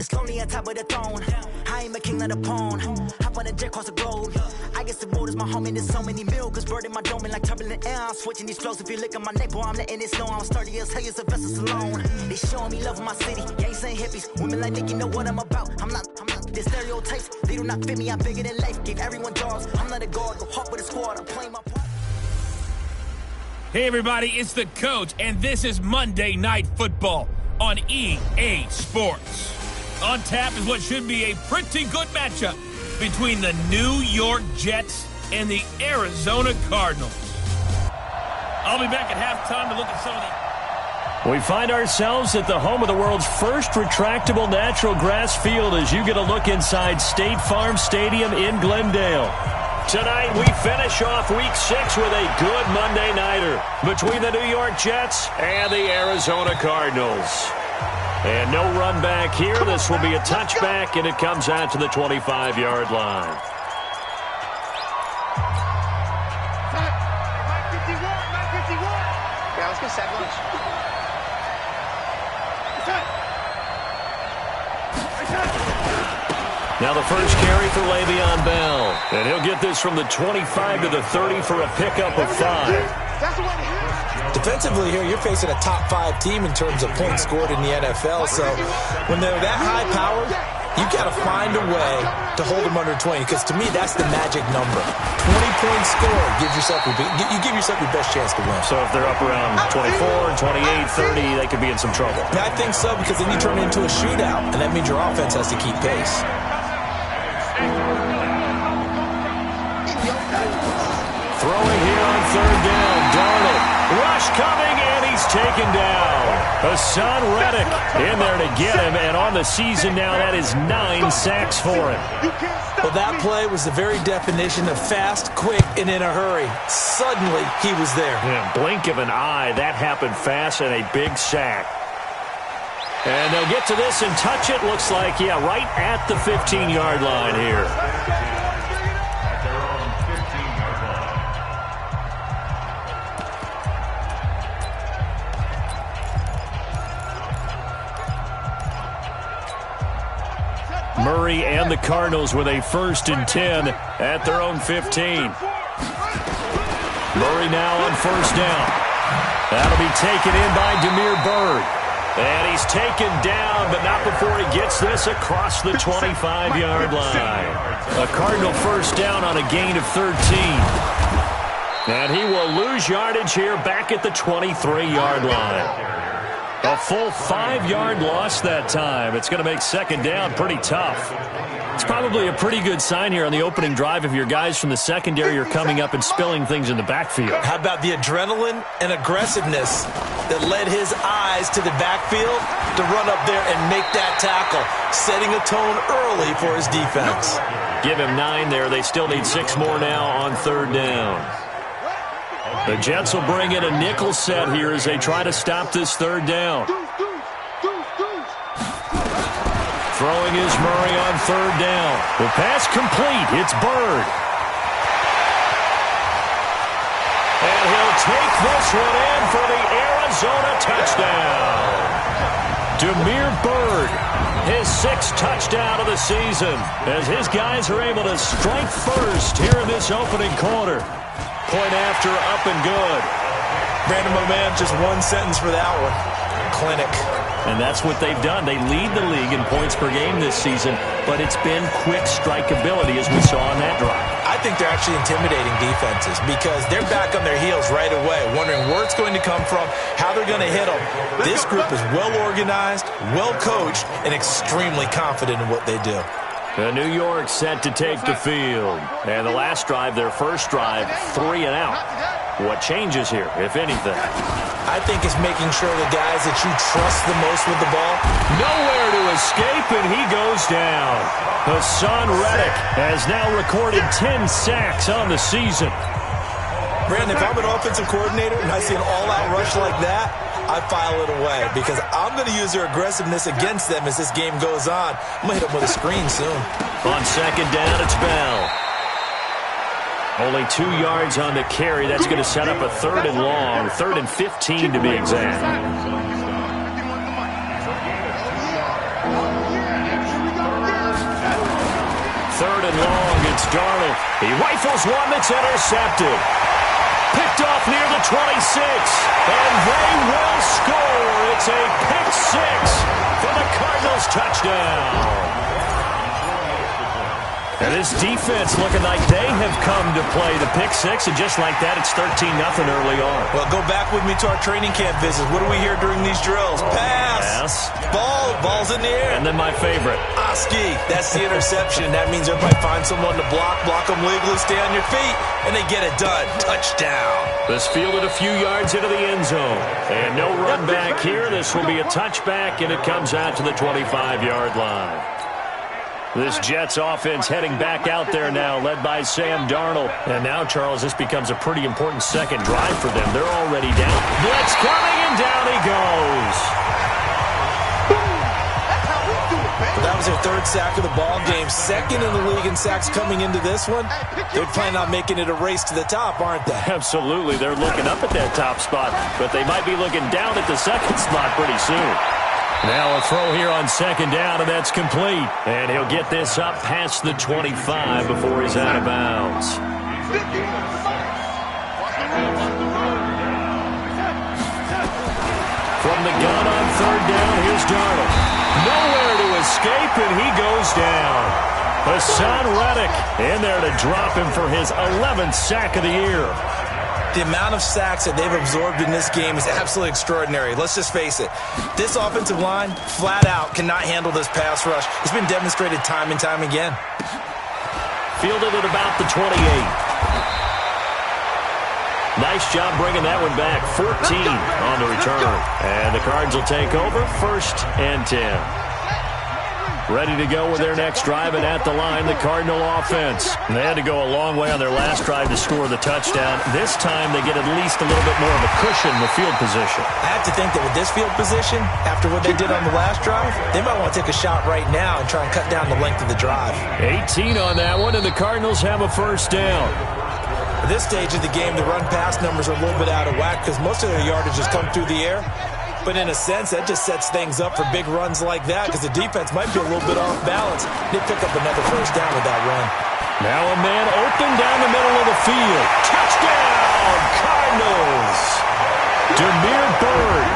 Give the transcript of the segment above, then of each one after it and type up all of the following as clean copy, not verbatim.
It's lonely on top of the throne. I ain't a king, not a pawn. Hop on a jet across the globe. I guess the world is my home and there's so many milk. Bird in my dome and like turbulent air. I'm switching these flows. If you look at my neck, boy, I'm letting it snow. I'm sturdy as hell, as a vessel alone. They showing me love in my city. Gang saying hippies. Women like Nicky know what I'm about. I'm not. The stereotypes, they do not fit me. I'm bigger than life. Give everyone jobs. I'm not a guard. Go hard with a squad. I'm playing my part. Hey, everybody, it's the coach, and this is Monday Night Football on EA Sports. On tap is what should be a pretty good matchup between the New York Jets and the Arizona Cardinals. I'll be back at halftime to look at some of the... We find ourselves at the home of the world's first retractable natural grass field as you get a look inside State Farm Stadium in Glendale. Tonight, we finish off Week 6 with a good Monday nighter between the New York Jets and the Arizona Cardinals. And no run back here. This will be a touchback, and it comes out to the 25-yard line. Yeah, let's go set lunch. Now the first carry for Le'Veon Bell. And he'll get this from the 25 to the 30 for a pickup of 5. Defensively here, you're facing a top 5 team in terms of points scored in the NFL. So when they're that high powered, you got to find a way to hold them under 20. Because to me, that's the magic number. 20 points scored. You give yourself your best chance to win. So if they're up around 24, 28, 30, they could be in some trouble. Yeah, I think so, because then you turn it into a shootout, and that means your offense has to keep pace. Throwing here on third down, Darnold. Rush coming, and he's taken down. Hassan Reddick in there to get him, and on the season now, that is 9 sacks for him. Well, that play was the very definition of fast, quick, and in a hurry. Suddenly, he was there. Yeah, blink of an eye, that happened fast, and a big sack. And they'll get to this and touch it. Looks like, yeah, right at the 15-yard line here. Murray and the Cardinals with a 1st and 10 at their own 15. Murray now on 1st down. That'll be taken in by Demir Bird. And he's taken down, but not before he gets this across the 25-yard line. A Cardinal 1st down on a gain of 13. And he will lose yardage here back at the 23-yard line. A full 5-yard loss that time. It's going to make 2nd down pretty tough. It's probably a pretty good sign here on the opening drive if your guys from the secondary are coming up and spilling things in the backfield. How about the adrenaline and aggressiveness that led his eyes to the backfield to run up there and make that tackle, setting a tone early for his defense. Give him 9 there. They still need 6 more now on 3rd down. The Jets will bring in a nickel set here as they try to stop this 3rd down. Throwing is Murray on 3rd down. The pass complete. It's Bird. And he'll take this one in for the Arizona touchdown. Demir Bird, his 6th touchdown of the season, as his guys are able to strike first here in this opening quarter. Point after, up and good. Brandon, my man, just one sentence for that one. Clinic. And that's what they've done. They lead the league in points per game this season, but it's been quick strikeability as we saw on that drive. I think they're actually intimidating defenses because they're back on their heels right away, wondering where it's going to come from, how they're going to hit them. This group is well organized, well coached, and extremely confident in what they do. New York set to take the field. And the last drive, their first drive, 3 and out. What changes here, if anything? I think it's making sure the guys that you trust the most with the ball. Nowhere to escape, and he goes down. Hassan Reddick has now recorded 10 sacks on the season. Brandon, if I'm an offensive coordinator and I see an all-out rush like that, I file it away because I'm going to use their aggressiveness against them as this game goes on. I'm going to hit them with a screen soon. On 2nd down, it's Bell. Only 2 yards on the carry. That's going to set up a 3rd and long, 3rd and 15 to be exact. 3rd and long. It's Darnold. He rifles one that's intercepted. Picked off near the 26. And they will score. It's a pick 6 for the Cardinals touchdown. And this defense looking like they have come to play the pick 6, and just like that, it's 13-0 early on. Well, go back with me to our training camp visits. What do we hear during these drills? Pass. Ball's in the air. And then my favorite. Oski. That's the interception. That means everybody finds someone to block them legally, stay on your feet, and they get it done. Touchdown. This fielded a few yards into the end zone. And no run back here. This will be a touchback, and it comes out to the 25-yard line. This Jets offense heading back out there now, led by Sam Darnold. And now, Charles, this becomes a pretty important second drive for them. They're already down. Blitz coming, and down he goes. That was their 3rd sack of the ball game. 2nd in the league in sacks coming into this one. They're planning on making it a race to the top, aren't they? Absolutely. They're looking up at that top spot, but they might be looking down at the second spot pretty soon. Now a throw here on 2nd down, and that's complete. And he'll get this up past the 25 before he's out of bounds. From the gun on 3rd down, here's Darnold. Nowhere to escape, and he goes down. Hassan Reddick in there to drop him for his 11th sack of the year. The amount of sacks that they've absorbed in this game is absolutely extraordinary. Let's just face it. This offensive line, flat out, cannot handle this pass rush. It's been demonstrated time and time again. Fielded at about the 28. Nice job bringing that one back. 14 on the return. And the Cards will take over 1st and 10. Ready to go with their next drive, and at the line, the Cardinal offense. They had to go a long way on their last drive to score the touchdown. This time, they get at least a little bit more of a cushion with field position. I have to think that with this field position, after what they did on the last drive, they might want to take a shot right now and try and cut down the length of the drive. 18 on that one, and the Cardinals have a 1st down. At this stage of the game, the run-pass numbers are a little bit out of whack because most of their yardage has come through the air. But in a sense, that just sets things up for big runs like that because the defense might be a little bit off balance. They pick up another 1st down with that run. Now a man open down the middle of the field. Touchdown, Cardinals! Demir Byrd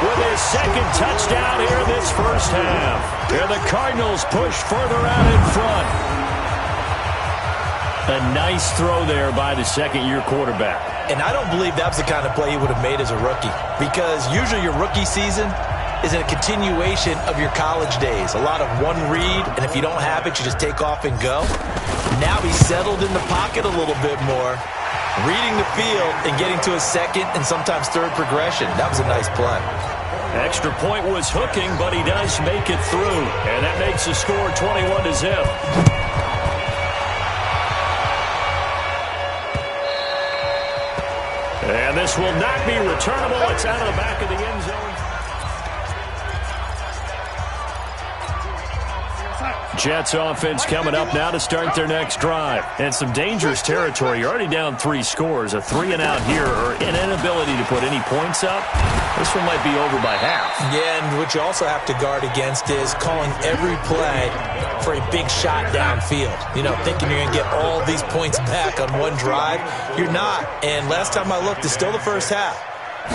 with his 2nd touchdown here in this 1st half. And the Cardinals push further out in front. A nice throw there by the 2nd-year quarterback. And I don't believe that was the kind of play he would have made as a rookie because usually your rookie season is a continuation of your college days. A lot of one read, and if you don't have it, you just take off and go. Now he's settled in the pocket a little bit more, reading the field and getting to his 2nd and sometimes 3rd progression. That was a nice play. Extra point was hooking, but he does make it through. And that makes the score 21-0. And this will not be returnable. It's out of the back of the end zone. Jets offense coming up now to start their next drive. And some dangerous territory. You're already down 3 scores. A 3-and-out here or an inability to put any points up. This one might be over by half. Yeah, and what you also have to guard against is calling every play for a big shot downfield. You know, thinking you're going to get all these points back on one drive. You're not. And last time I looked, it's still the 1st half.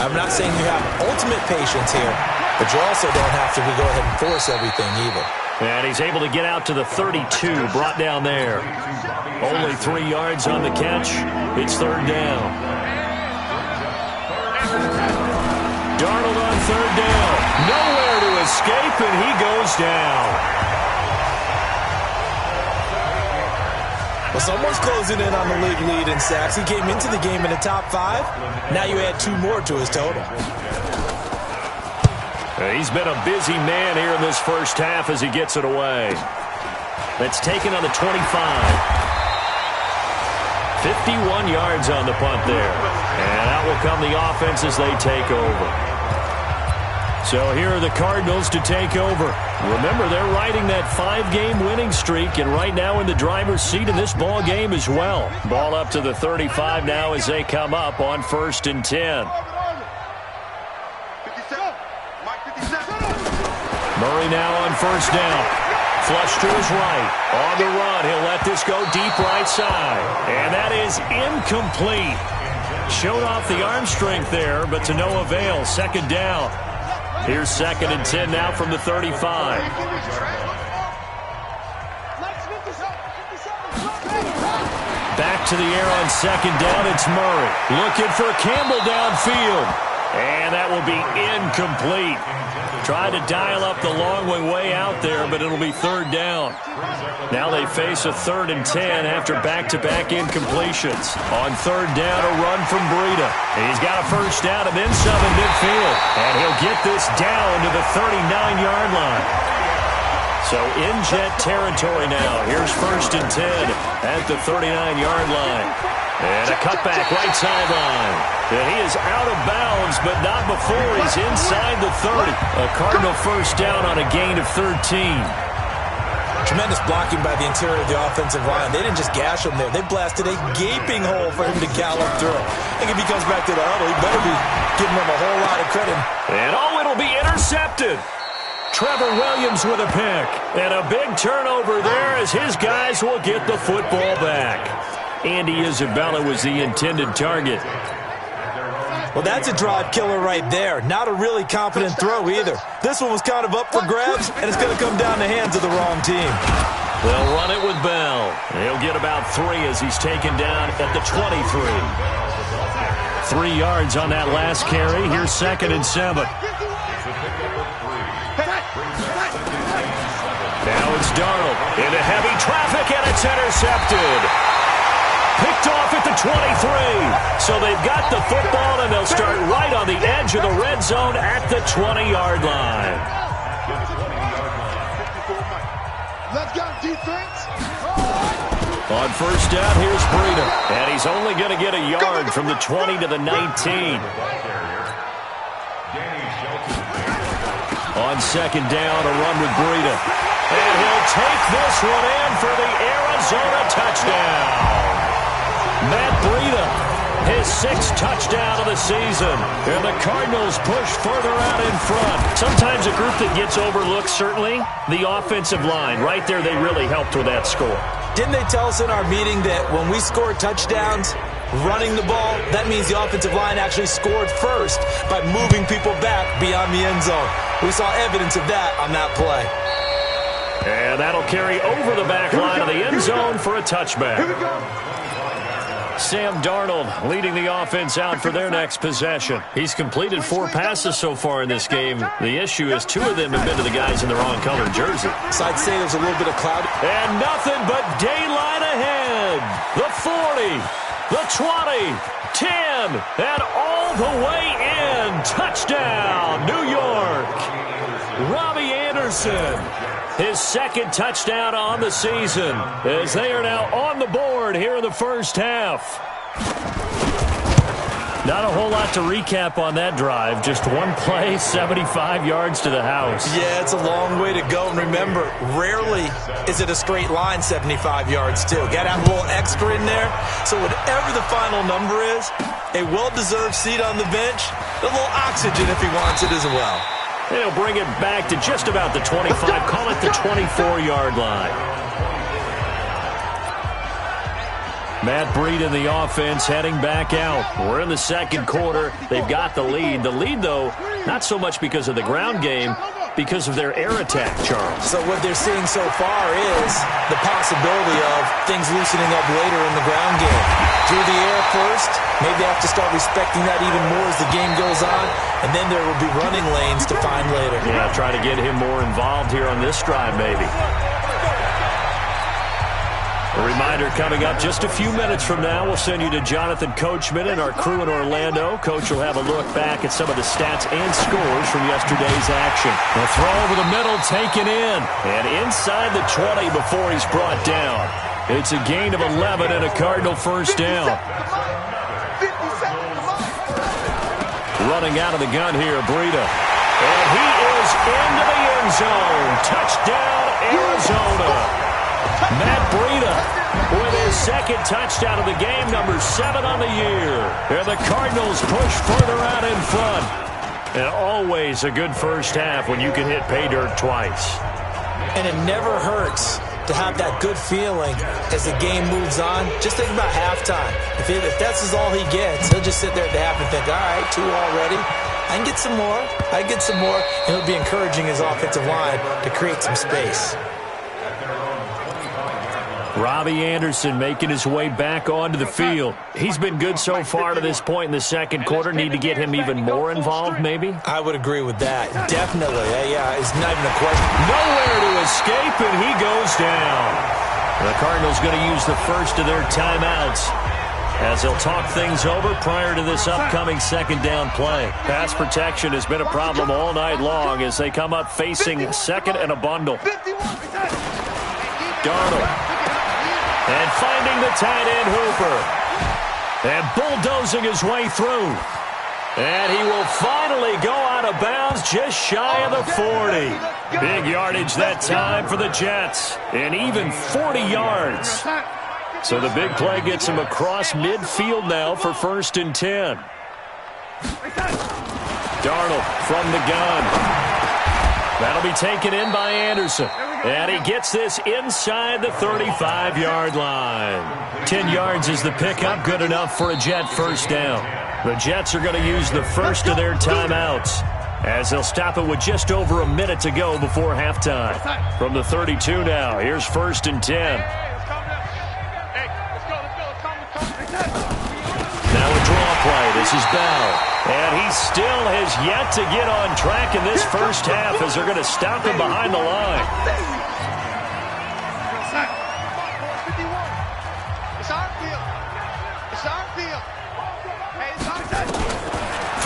I'm not saying you have ultimate patience here, but you also don't have to go ahead and force everything either. And he's able to get out to the 32, brought down there. Only 3 yards on the catch. It's 3rd down. Darnold on 3rd down. Nowhere to escape, and he goes down. Well, someone's closing in on the league lead in sacks. He came into the game in the top 5. Now you add 2 more to his total. He's been a busy man here in this 1st half as he gets it away. That's taken on the 25. 51 yards on the punt there. And out will come the offense as they take over. So here are the Cardinals to take over. Remember, they're riding that 5-game winning streak, and right now in the driver's seat in this ball game as well. Ball up to the 35 now as they come up on 1st and 10. Murray now on 1st down. Flush to his right. On the run, he'll let this go deep right side. And that is incomplete. Showed off the arm strength there, but to no avail. Second down. Here's 2nd and 10 now from the 35. Back to the air on 2nd down. It's Murray. Looking for Campbell downfield. And that will be incomplete. Tried to dial up the long way out there, but it'll be 3rd down. Now they face a 3rd and 10 after back-to-back incompletions. On 3rd down, a run from Breida. He's got a 1st down and then some in midfield. And he'll get this down to the 39-yard line. So in jet territory now. Here's 1st and 10 at the 39-yard line. And a cutback right sideline. And he is out of bounds, but not before he's inside the 30. A Cardinal 1st down on a gain of 13. Tremendous blocking by the interior of the offensive line. They didn't just gash him there. They blasted a gaping hole for him to gallop through. I think if he comes back to the huddle, he better be giving them a whole lot of credit. And it'll be intercepted. Trevor Williams with a pick. And a big turnover there as his guys will get the football back. Andy Isabella was the intended target. Well, that's a drive killer right there. Not a really confident throw either. This one was kind of up for grabs, and it's going to come down the hands of the wrong team. They'll run it with Bell. He'll get about 3 as he's taken down at the 23. 3 yards on that last carry. Here's 2nd and 7. Now it's Darnold into heavy traffic, and it's intercepted. Picked off at the 23. So they've got the football, and they'll start right on the edge of the red zone at the 20-yard line. Let's go, defense. On 1st down, here's Breida. And he's only going to get a yard from the 20 to the 19. On 2nd down, a run with Breida. And he'll take this one in for the Arizona touchdown. Matt Breida, his 6th touchdown of the season. And the Cardinals push further out in front. Sometimes a group that gets overlooked, certainly, the offensive line. Right there, they really helped with that score. Didn't they tell us in our meeting that when we score touchdowns, running the ball, that means the offensive line actually scored first by moving people back beyond the end zone. We saw evidence of that on that play. And that'll carry over the back line of the end zone for a touchback. Sam Darnold leading the offense out for their next possession. He's completed 4 passes so far in this game. The issue is 2 of them have been to the guys in the wrong colored jersey. So I'd say there's a little bit of cloud. And nothing but daylight ahead. The 40, the 20, 10, and all the way in. Touchdown, New York. Robbie Anderson. His 2nd touchdown on the season as they are now on the board here in the first half. Not a whole lot to recap on that drive. Just one play, 75 yards to the house. Yeah, it's a long way to go. And remember, rarely is it a straight line 75 yards, too. Got to have a little extra in there. So whatever the final number is, a well-deserved seat on the bench, a little oxygen if he wants it as well. And he'll bring it back to just about the 25, call it the 24-yard line. Matt Breida in the offense heading back out. We're in the 2nd quarter. They've got the lead. The lead, though, not so much because of the ground game, because of their air attack, Charles. So what they're seeing so far is the possibility of things loosening up later in the ground game. Through the air first, maybe they have to start respecting that even more as the game goes on, and then there will be running lanes to find later. Yeah, try to get him more involved here on this drive, maybe. A reminder coming up just a few minutes from now, we'll send you to Jonathan Coachman and our crew in Orlando. Coach will have a look back at some of the stats and scores from yesterday's action. The throw over the middle taken in, and inside the 20 before he's brought down. It's a gain of 11 and a Cardinal 1st down. Running out of the gun here, Breida. And he is into the end zone. Touchdown, Arizona. Matt Breida with his 2nd touchdown of the game, number 7 on the year. And the Cardinals push further out in front. And always a good first half when you can hit pay dirt twice. And it never hurts to have that good feeling as the game moves on. Just think about halftime. If that's all he gets, he'll just sit there at the half and think, all right, 2 already. I can get some more. I can get some more. And he'll be encouraging his offensive line to create some space. Robbie Anderson making his way back onto the field. He's been good so far to this point in the second quarter. Need to get him even more involved, maybe? I would agree with that. Definitely. Yeah, it's not even a question. Nowhere to escape, and he goes down. The Cardinals going to use the first of their timeouts as they'll talk things over prior to this upcoming second down play. Pass protection has been a problem all night long as they come up facing second and a bundle. Darnold. And finding the tight end, Hooper. And bulldozing his way through. And he will finally go out of bounds just shy of the 40. Big yardage that time for the Jets. And even 40 yards. So the big play gets him across midfield now for 1st and 10. Darnold from the gun. That'll be taken in by Anderson. And he gets this inside the 35-yard line. 10 yards is the pickup, good enough for a Jet first down. The Jets are going to use the first of their timeouts as they'll stop it with just over a minute to go before halftime. From the 32 now, here's 1st and 10. Now a draw play. This is Bell. And he still has yet to get on track in this first half as they're going to stop him behind the line.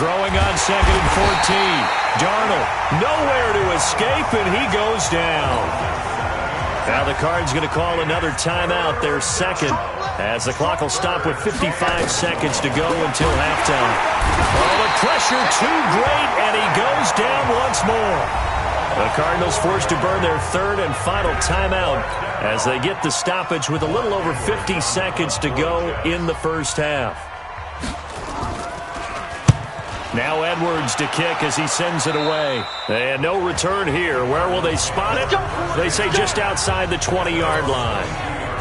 Throwing on 2nd and 14. Darnold nowhere to escape, and he goes down. Now the Cards going to call another timeout, their second, as the clock will stop with 55 seconds to go until halftime. Oh, the pressure too great, and he goes down once more. The Cardinals forced to burn their third and final timeout as they get the stoppage with a little over 50 seconds to go in the first half. Now Edwards to kick as he sends it away. And no return here. Where will they spot it? They say just outside the 20-yard line.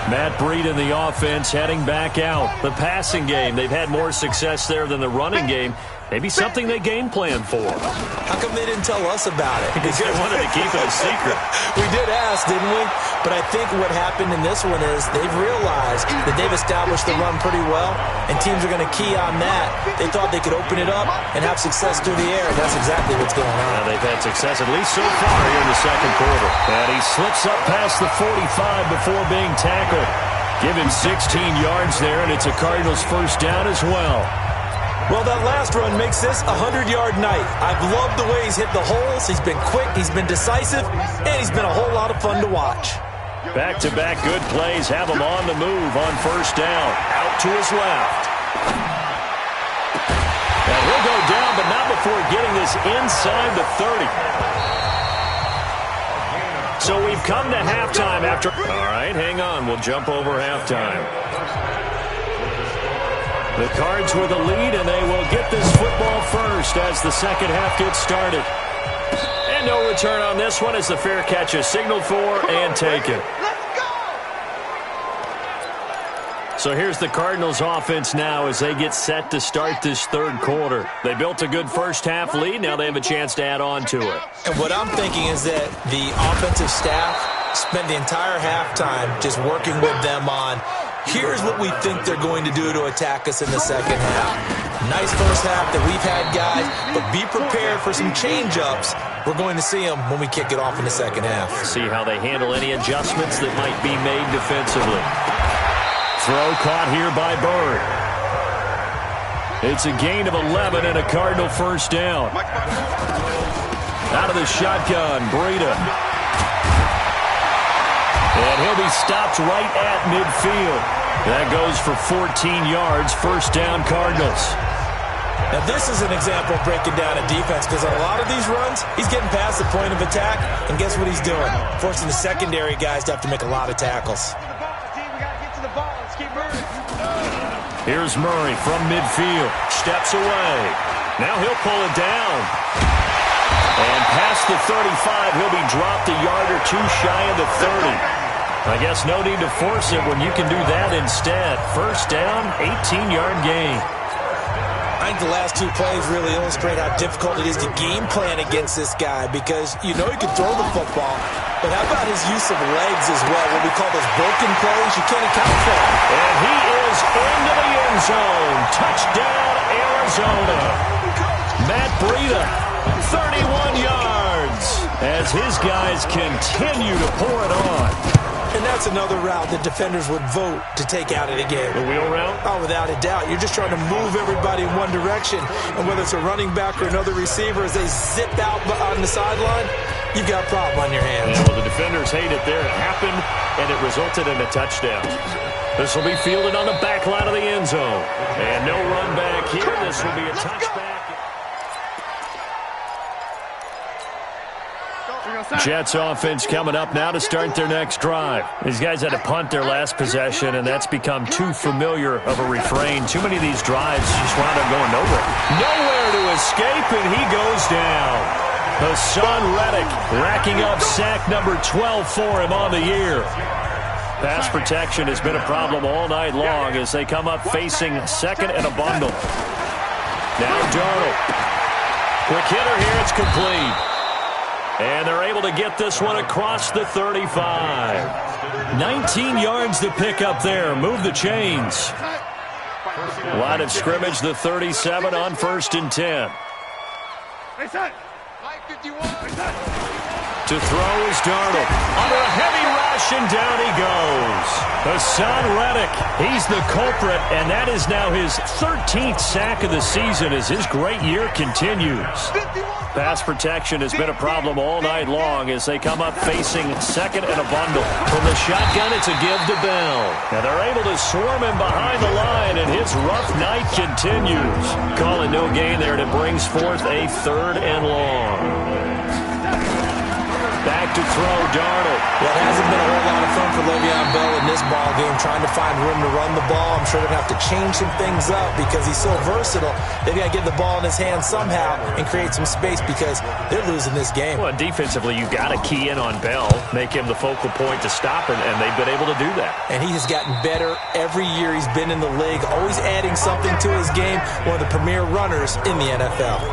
Matt Breed in the offense heading back out. The passing game, they've had more success there than the running game. Maybe something they game plan for. How come they didn't tell us about it? Because they wanted to keep it a secret. We did ask, didn't we? But I think what happened in this one is they've realized that they've established the run pretty well, and teams are going to key on that. They thought they could open it up and have success through the air, and that's exactly what's going on. Now they've had success at least so far here in the second quarter. And he slips up past the 45 before being tackled. Give him 16 yards there, and it's a Cardinals first down as well. Well, that last run makes this a 100-yard night. I've loved the way he's hit the holes. He's been quick, he's been decisive, and he's been a whole lot of fun to watch. Back-to-back good plays have him on the move on first down. Out to his left. And he'll go down, but not before getting this inside the 30. So we've come to halftime after... All right, hang on. We'll jump over halftime. The Cards with a lead, and they will get this football first as the second half gets started. And no return on this one as the fair catch is signaled for and taken. So here's the Cardinals offense now as they get set to start this third quarter. They built a good first half lead. Now they have a chance to add on to it. And what I'm thinking is that the offensive staff spent the entire halftime just working with them on, here's what we think they're going to do to attack us in the second half. Nice first half that we've had, guys, but be prepared for some change-ups. We're going to see them when we kick it off in the second half. See how they handle any adjustments that might be made defensively. Throw caught here by Bird. It's a gain of 11 and a Cardinal first down. Out of the shotgun, Breida. And he'll be stopped right at midfield. That goes for 14 yards, first down Cardinals. Now this is an example of breaking down a defense because on a lot of these runs, he's getting past the point of attack, and guess what he's doing? Forcing the secondary guys to have to make a lot of tackles. Here's Murray from midfield. Steps away. Now he'll pull it down. And past the 35, he'll be dropped a yard or two shy of the 30. I guess no need to force it when you can do that instead. First down, 18-yard gain. I think the last two plays really illustrate how difficult it is to game plan against this guy because you know he can throw the football, but how about his use of legs as well? What we call those broken plays, you can't account for them. And he is into the end zone. Touchdown, Arizona. Matt Breida, 31 yards as his guys continue to pour it on. And that's another route that defenders would vote to take out of the game. The wheel route? Oh, without a doubt. You're just trying to move everybody in one direction. And whether it's a running back or another receiver, as they zip out on the sideline, you've got a problem on your hands. Yeah, well, the defenders hate it there. It happened, and it resulted in a touchdown. This will be fielded on the back line of the end zone. And no run back here. This will be a touchback. Jets offense coming up now to start their next drive. These guys had to punt their last possession, and that's become too familiar of a refrain. Too many of these drives just wound up going nowhere. Nowhere to escape, and he goes down. Hassan Reddick racking up sack number 12 for him on the year. Pass protection has been a problem all night long as they come up facing second and a bundle. Now Darnold. Quick hitter here, it's complete. And they're able to get this one across the 35. 19 yards to pick up there. Move the chains. Line of scrimmage, the 37 on 1st and 10. To throw is Darnold. Under a heavy rush, and down he goes. Hassan Reddick, he's the culprit, and that is now his 13th sack of the season as his great year continues. Pass protection has been a problem all night long as they come up facing second and a bundle. From the shotgun, it's a give to Bell. And they're able to swarm him behind the line, and his rough night continues. Calling no gain there, and it brings forth a 3rd and long. Back to throw, Darnold. Well, it hasn't been a whole lot of fun for Le'Veon Bell in this ball game, trying to find room to run the ball. I'm sure they're going to have to change some things up because he's so versatile. They've got to get the ball in his hands somehow and create some space because they're losing this game. Well, defensively, you've got to key in on Bell, make him the focal point to stop him, and they've been able to do that. And he has gotten better every year he's been in the league, always adding something to his game, one of the premier runners in the NFL.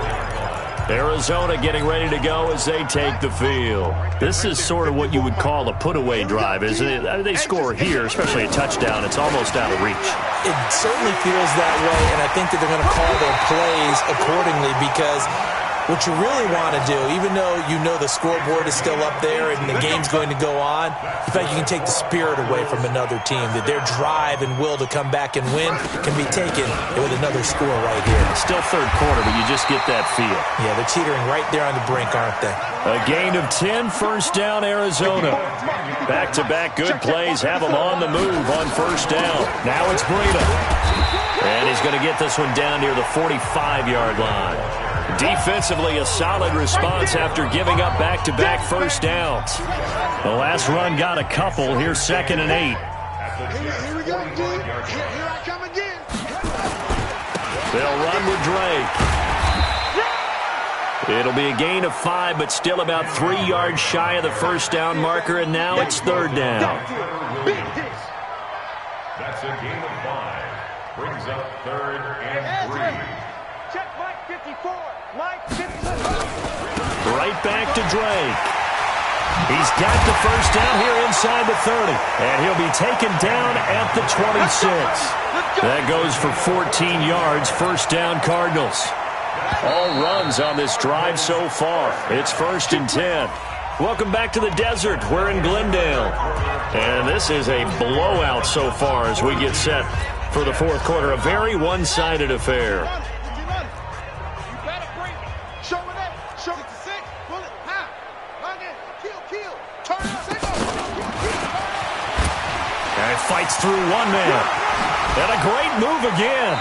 Arizona getting ready to go as they take the field. This is sort of what you would call a put-away drive, isn't it? They score here, especially a touchdown. It's almost out of reach. It certainly feels that way, and I think that they're going to call their plays accordingly because what you really want to do, even though you know the scoreboard is still up there and the game's going to go on, in fact, you can take the spirit away from another team, that their drive and will to come back and win can be taken with another score right here. Still 3rd quarter, but you just get that feel. Yeah, they're teetering right there on the brink, aren't they? A gain of 10, 1st down, Arizona. Back-to-back good plays have them on the move on 1st down. Now it's Breida. And he's going to get this one down near the 45-yard line. Defensively, a solid response after giving up back-to-back 1st downs. The last run got a couple. Here's 2nd and 8. Here we go, dude. Here I come again. They'll run with Drake. It'll be a gain of 5, but still about 3 yards shy of the 1st down marker, and now it's 3rd down. That's a gain of 5. Brings up 3rd and 3. Check Mike 54. Mike 54. Right back to Drake. He's got the 1st down here inside the 30. And he'll be taken down at the 26. That goes for 14 yards. 1st down, Cardinals. All runs on this drive so far. It's 1st and 10. Welcome back to the desert. We're in Glendale. And this is a blowout so far as we get set for the 4th quarter. A very one-sided affair. And fights through one man. And a great move again.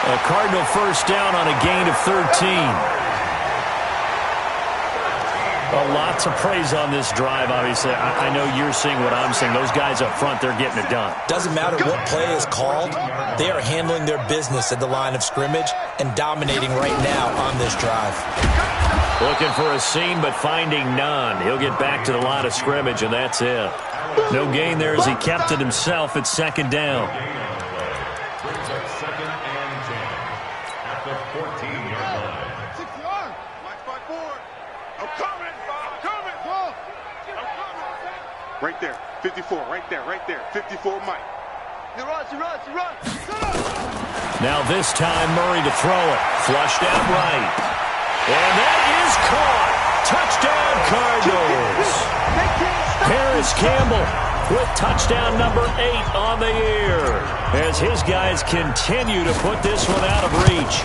A Cardinal 1st down on a gain of 13. A lot of praise on this drive, obviously. I know you're seeing what I'm seeing. Those guys up front, they're getting it done. Doesn't matter what play is called. They are handling their business at the line of scrimmage and dominating right now on this drive. Looking for a seam, but finding none. He'll get back to the line of scrimmage, and that's it. No gain there as he kept it himself at second down. Brings up 2nd and 10 at the 14-yard line. 6 yards. Watch my board. I'm coming. I'm coming. Go. I'm coming. Right there. 54. Right there. 54, Mike. He runs. Now this time, Murray to throw it. Flushed out right. And that is caught. Touchdown, Cardinals. Paris Campbell with touchdown number 8 on the year as his guys continue to put this one out of reach.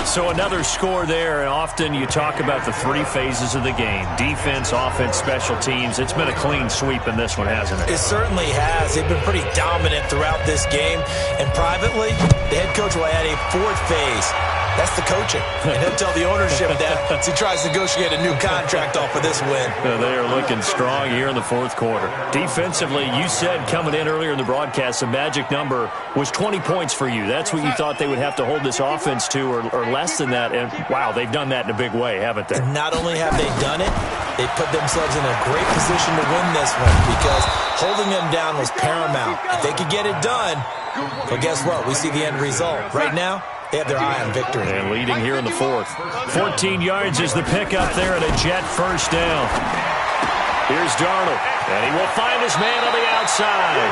So another score there. Often you talk about the 3 phases of the game: defense, offense, special teams. It's been a clean sweep in this one, hasn't it? It certainly has. They've been pretty dominant throughout this game. And privately, the head coach will add a 4th phase. That's the coaching. And he'll tell the ownership that as he tries to negotiate a new contract off of this win. They are looking strong here in the 4th quarter. Defensively, you said coming in earlier in the broadcast, the magic number was 20 points for you. That's what you thought they would have to hold this offense to, or less than that. And, wow, they've done that in a big way, haven't they? And not only have they done it, they put themselves in a great position to win this one because holding them down was paramount. If they could get it done, well, guess what? We see the end result. Right now, they have their eye on victory. And leading here in the 4th. 14 yards is the pickup there, and a Jet first down. Here's Darnold, and he will find his man on the outside.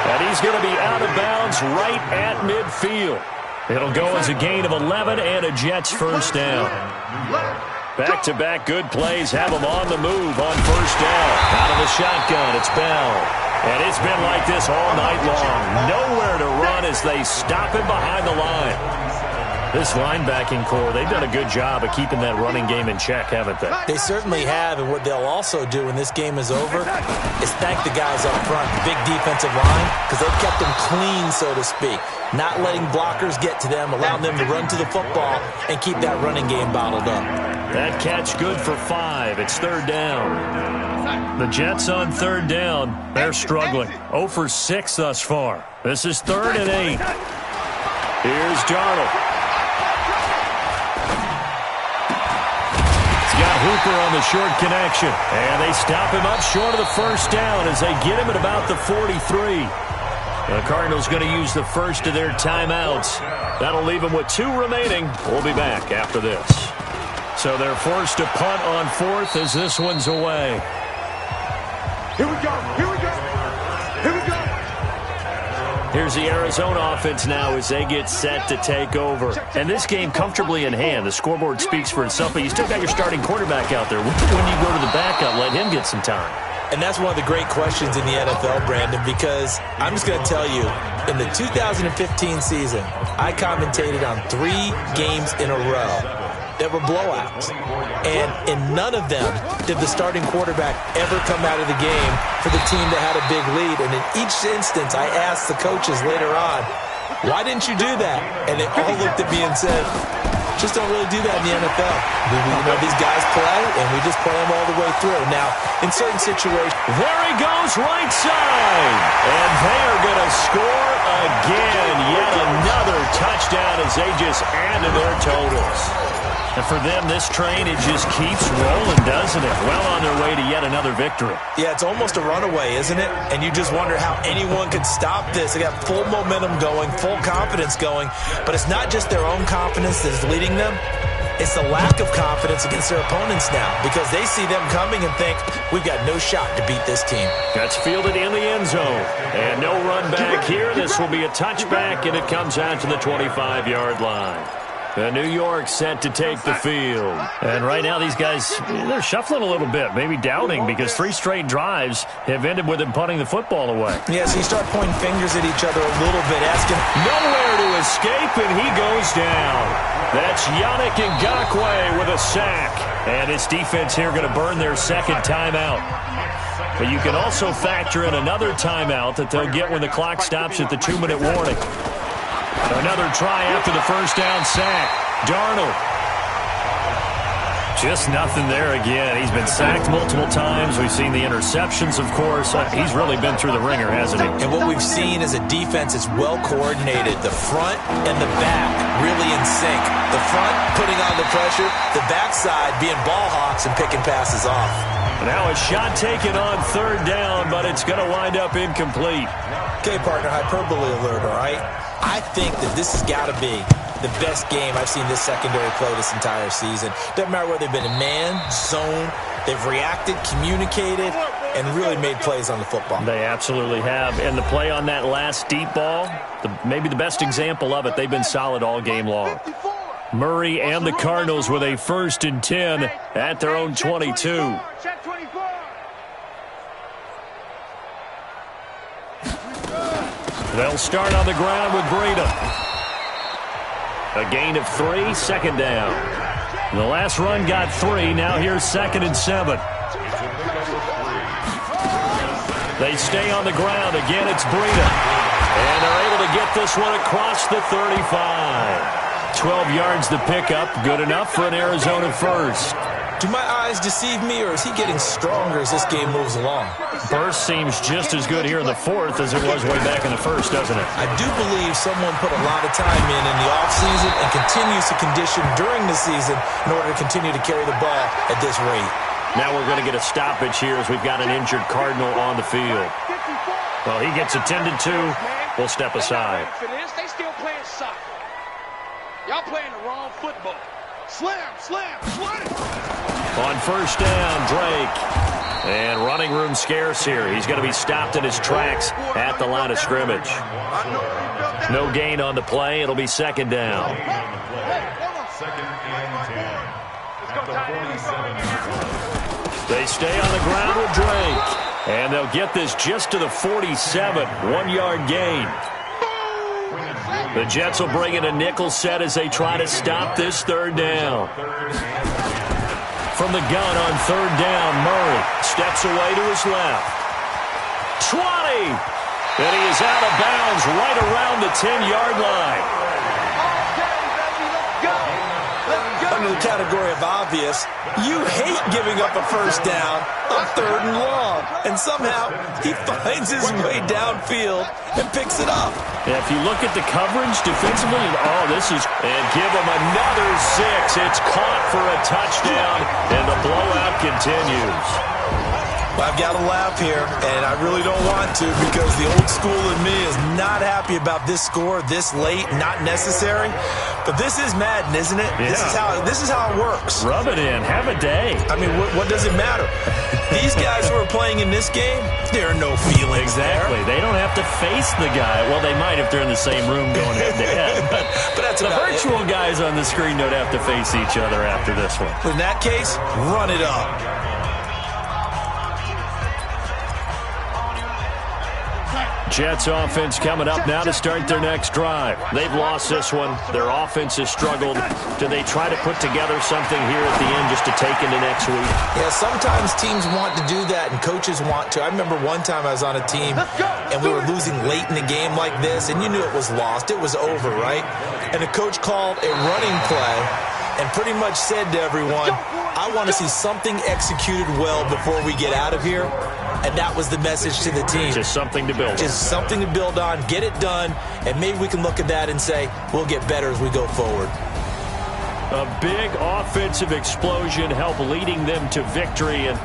And he's going to be out of bounds right at midfield. It'll go as a gain of 11 and a Jets first down. Back-to-back good plays have them on the move on first down. Out of the shotgun, it's Bell. And it's been like this all night long. Nowhere to run as they stop him behind the line. This linebacking core, they've done a good job of keeping that running game in check, haven't they? They certainly have, and what they'll also do when this game is over is thank the guys up front, the big defensive line, because they've kept them clean, so to speak. Not letting blockers get to them, allowing them to run to the football and keep that running game bottled up. That catch good for 5. It's 3rd down. The Jets on 3rd down. They're struggling. 0 for 6 thus far. This is 3rd and 8. Here's Darnold. He's got Hooper on the short connection. And they stop him up short of the first down as they get him at about the 43. The Cardinals going to use the first of their timeouts. That'll leave them with 2 remaining. We'll be back after this. So they're forced to punt on 4th as this one's away. Here we go. Here's the Arizona offense now as they get set to take over. And this game comfortably in hand. The scoreboard speaks for itself, but you still got your starting quarterback out there. When you go to the backup, let him get some time. And that's one of the great questions in the NFL, Brandon, because I'm just going to tell you, in the 2015 season, I commentated on 3 games in a row that were blowouts. And in none of them did the starting quarterback ever come out of the game for the team that had a big lead. And in each instance, I asked the coaches later on, why didn't you do that? And they all looked at me and said, just don't really do that in the NFL. These guys play, and we just play them all the way through. Now, in certain situations... There he goes, right side! And they are going to score again. Yet another touchdown as they just add to their totals. And for them, this train, it just keeps rolling, doesn't it? Well on their way to yet another victory. Yeah, it's almost a runaway, isn't it? And you just wonder how anyone could stop this. They got full momentum going, full confidence going. But it's not just their own confidence that's leading them. It's the lack of confidence against their opponents now because they see them coming and think, we've got no shot to beat this team. That's fielded in the end zone. And no run back here. This will be a touchback, and it comes out to the 25-yard line. The New York set to take the field. And right now these guys, they're shuffling a little bit, maybe doubting because 3 straight drives have ended with them punting the football away. Yeah, so you start pointing fingers at each other a little bit, asking. Nowhere to escape, and he goes down. That's Yannick Ngakoue with a sack. And this defense here going to burn their 2nd timeout. But you can also factor in another timeout that they'll get when the clock stops at the 2-minute warning. Another try after the first down sack. Darnold. Just nothing there again. He's been sacked multiple times. We've seen the interceptions, of course. He's really been through the ringer, hasn't he? And what we've seen is a defense that's well coordinated. The front and the back really in sync. The front putting on the pressure, the backside being ball hawks and picking passes off. Now a shot taken on third down, but it's going to wind up incomplete. Okay, partner, hyperbole alert, all right? I think that this has got to be the best game I've seen this secondary play this entire season. Doesn't matter whether they've been in man, zone, they've reacted, communicated, and really made plays on the football. They absolutely have. And the play on that last deep ball, maybe the best example of it, they've been solid all game long. Murray and the Cardinals with a 1st and 10 at their own 22. They'll start on the ground with Breida. A gain of 3, second down. The last run got 3. Now here's 2nd and 7. They stay on the ground. Again, it's Breida. And they're able to get this one across the 35. 12 yards the pickup. Good enough for an Arizona first. Do my eyes deceive me, or is he getting stronger as this game moves along? Burst seems just as good here in the 4th as it was way back in the 1st, doesn't it? I do believe someone put a lot of time in the offseason and continues to condition during the season in order to continue to carry the ball at this rate. Now we're going to get a stoppage here as we've got an injured Cardinal on the field. Well, he gets attended to. We'll step aside. They still playing soccer. Y'all playing the wrong football. Slam, slam, slam. On first down, Drake. And running room scarce here. He's going to be stopped in his tracks at the line of scrimmage. No gain on the play. It'll be 2nd down. 2nd and 10. At the 47. They stay on the ground with Drake. And they'll get this just to the 47. 1-yard gain. The Jets will bring in a nickel set as they try to stop this 3rd down. From the gun on 3rd down, Murray steps away to his left. 20! And he is out of bounds right around the 10-yard line. Under the category of obvious, you hate giving up a first down on 3rd and long. And somehow, he finds his way downfield and picks it up. If you look at the coverage defensively, and give him another 6. It's caught for a touchdown, and the blowout continues. I've got to laugh here, and I really don't want to because the old school in me is not happy about this score this late, not necessary. But this is Madden, isn't it? Yeah. This is how it works. Rub it in. Have a day. I mean, what does it matter? These guys who are playing in this game, there are no feelings exactly. They don't have to face the guy. Well, they might if they're in the same room going head-to-head. But that's the virtual guys on the screen don't have to face each other after this one. In that case, run it up. Jets offense coming up now to start their next drive. They've lost this one. Their offense has struggled. Do they try to put together something here at the end just to take into next week? Yeah, sometimes teams want to do that and coaches want to. I remember one time I was on a team and we were losing late in a game like this, and you knew it was lost. It was over, right? And the coach called a running play and pretty much said to everyone, I want to see something executed well before we get out of here. And that was the message to the team. Just something to build on. Just something to build on, get it done, and maybe we can look at that and say, we'll get better as we go forward. A big offensive explosion helped leading them to victory. And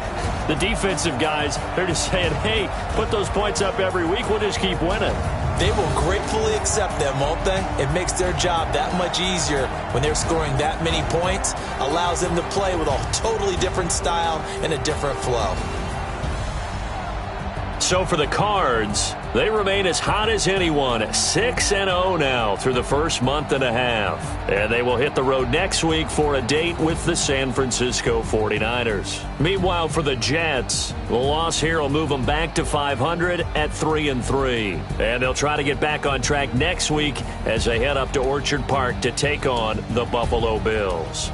the defensive guys, they're just saying, hey, put those points up every week. We'll just keep winning. They will gratefully accept them, won't they? It makes their job that much easier when they're scoring that many points. Allows them to play with a totally different style and a different flow. So for the Cards, they remain as hot as anyone, 6-0 now through the first month and a half. And they will hit the road next week for a date with the San Francisco 49ers. Meanwhile, for the Jets, the loss here will move them back to 500 at 3-3. And they'll try to get back on track next week as they head up to Orchard Park to take on the Buffalo Bills.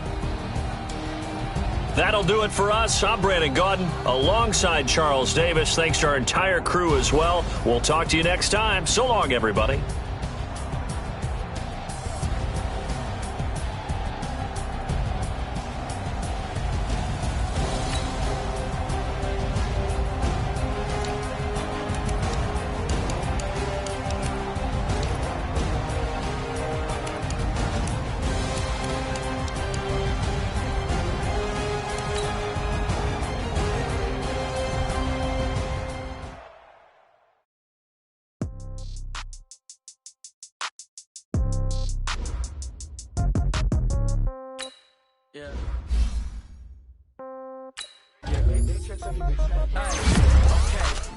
That'll do it for us. I'm Brandon Gaudin alongside Charles Davis. Thanks to our entire crew as well. We'll talk to you next time. So long, everybody. Okay,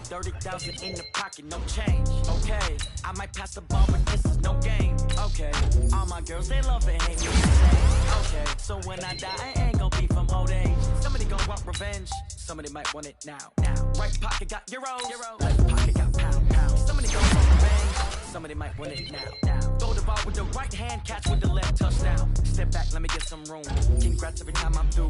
30,000 in the pocket, no change. Okay, I might pass the ball, but this is no game. Okay, all my girls, they love and hate me the same. Okay, so when I die, I ain't gonna be from old age. Somebody gon' want revenge, somebody might want it now. Right pocket got euros, left pocket got pound. Somebody gon' want revenge, somebody might want it now. Throw the ball with the right hand, catch with the left, touchdown. Step back, let me get some room. Congrats every time I'm through.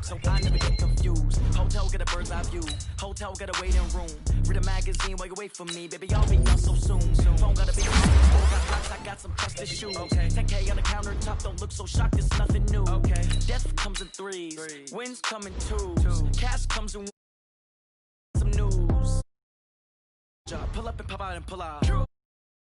So I never get confused. Hotel get a bird's eye view. Hotel get a waiting room. Read a magazine while you wait for me. Baby, I'll be done so soon. Phone gotta be on. Store got blocks, I got some trusted shoes. Okay. 10K on the countertop, don't look so shocked, it's nothing new. Okay. Death comes in threes. Wins come in twos. Cash comes in some news. Pull up and pop out and pull out.